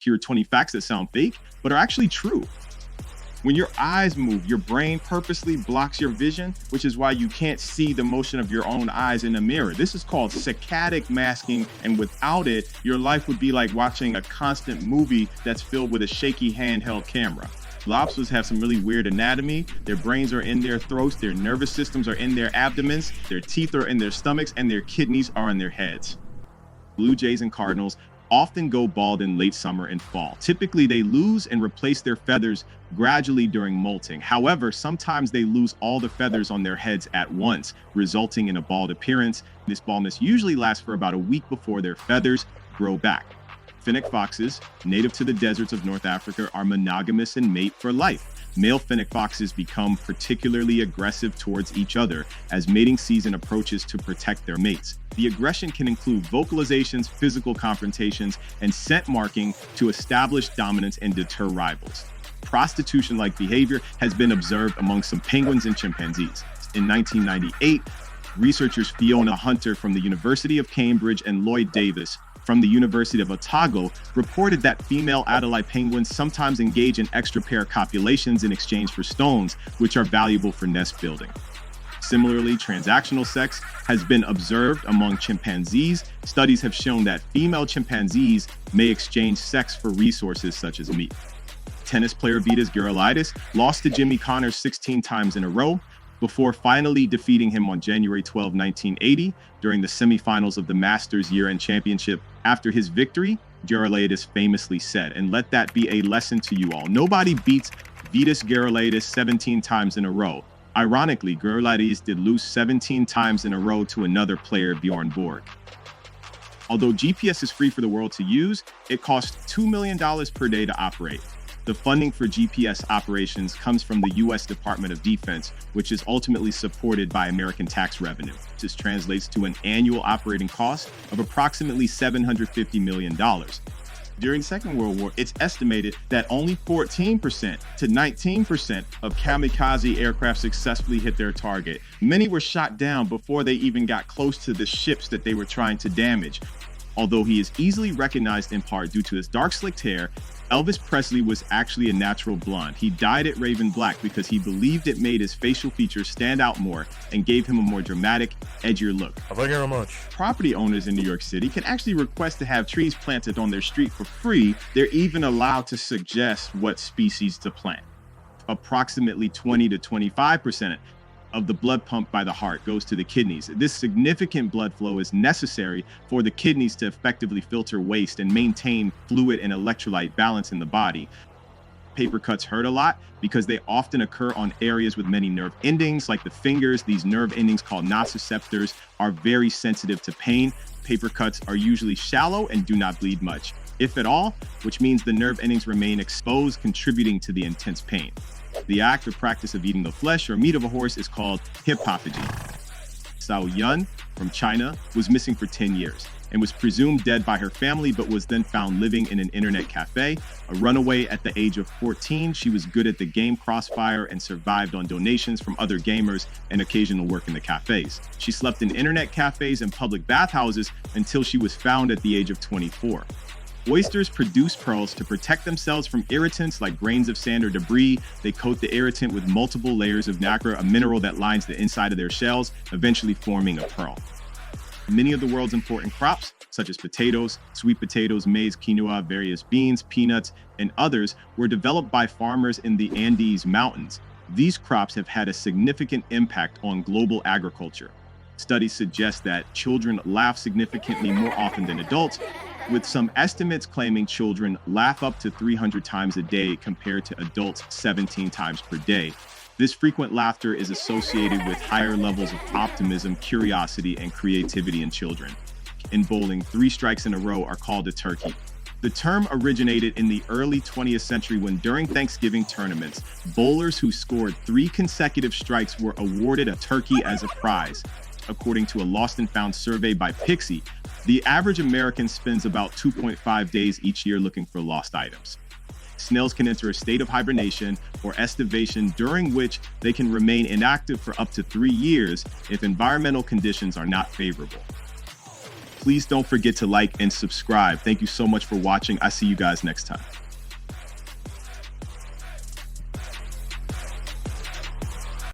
Here are 20 facts that sound fake, but are actually true. When your eyes move, your brain purposely blocks your vision, which is why you can't see the motion of your own eyes in a mirror. This is called saccadic masking, and without it, your life would be like watching a constant movie that's filled with a shaky handheld camera. Lobsters have some really weird anatomy. Their brains are in their throats, their nervous systems are in their abdomens, their teeth are in their stomachs, and their kidneys are in their heads. Blue jays and cardinals often go bald in late summer and fall. Typically, they lose and replace their feathers gradually during molting. However, sometimes they lose all the feathers on their heads at once, resulting in a bald appearance. This baldness usually lasts for about a week before their feathers grow back. Fennec foxes, native to the deserts of North Africa, are monogamous and mate for life. Male fennec foxes become particularly aggressive towards each other as mating season approaches to protect their mates. The aggression can include vocalizations, physical confrontations, and scent marking to establish dominance and deter rivals. Prostitution-like behavior has been observed among some penguins and chimpanzees. In 1998, researchers Fiona Hunter from the University of Cambridge and Lloyd Davis from the University of Otago reported that female Adelie penguins sometimes engage in extra-pair copulations in exchange for stones, which are valuable for nest building. Similarly, transactional sex has been observed among chimpanzees. Studies have shown that female chimpanzees may exchange sex for resources such as meat. Tennis player Vitas Gerulaitis lost to Jimmy Connors 16 times in a row before finally defeating him on January 12, 1980, during the semifinals of the Masters Year-End Championship. After his victory, Gerulaitis famously said, and let that be a lesson to you all, nobody beats Vitas Gerulaitis 17 times in a row. Ironically, Gerulaitis did lose 17 times in a row to another player, Bjorn Borg. Although GPS is free for the world to use, it costs $2 million per day to operate. The funding for GPS operations comes from the U.S. Department of Defense, which is ultimately supported by American tax revenue. This translates to an annual operating cost of approximately $750 million. During the Second World War, it's estimated that only 14% to 19% of kamikaze aircraft successfully hit their target. Many were shot down before they even got close to the ships that they were trying to damage. Although he is easily recognized in part due to his dark slicked hair, Elvis Presley was actually a natural blonde. He dyed it raven black because he believed it made his facial features stand out more and gave him a more dramatic, edgier look. Thank you very much. Property owners in New York City can actually request to have trees planted on their street for free. They're even allowed to suggest what species to plant. Approximately 20 to 25% of the blood pumped by the heart goes to the kidneys. This significant blood flow is necessary for the kidneys to effectively filter waste and maintain fluid and electrolyte balance in the body. Paper cuts hurt a lot because they often occur on areas with many nerve endings, like the fingers. These nerve endings, called nociceptors, are very sensitive to pain. Paper cuts are usually shallow and do not bleed much, if at all, which means the nerve endings remain exposed, contributing to the intense pain. The act or practice of eating the flesh or meat of a horse is called hippophagy. Sao Yun from China was missing for 10 years and was presumed dead by her family, but was then found living in an internet cafe. A runaway at the age of 14, she was good at the game Crossfire and survived on donations from other gamers and occasional work in the cafes. She slept in internet cafes and public bathhouses until she was found at the age of 24. Oysters produce pearls to protect themselves from irritants like grains of sand or debris. They coat the irritant with multiple layers of nacre, a mineral that lines the inside of their shells, eventually forming a pearl. Many of the world's important crops, such as potatoes, sweet potatoes, maize, quinoa, various beans, peanuts, and others, were developed by farmers in the Andes Mountains. These crops have had a significant impact on global agriculture. Studies suggest that children laugh significantly more often than adults, with some estimates claiming children laugh up to 300 times a day compared to adults 17 times per day. This frequent laughter is associated with higher levels of optimism, curiosity, and creativity in children. In bowling, 3 strikes in a row are called a turkey. The term originated in the early 20th century when, during Thanksgiving tournaments, bowlers who scored 3 consecutive strikes were awarded a turkey as a prize. According to a Lost and Found survey by Pixie, the average American spends about 2.5 days each year looking for lost items. Snails can enter a state of hibernation or estivation, during which they can remain inactive for up to 3 years if environmental conditions are not favorable. please don't forget to like and subscribe. Thank you so much for watching. I see you guys next time.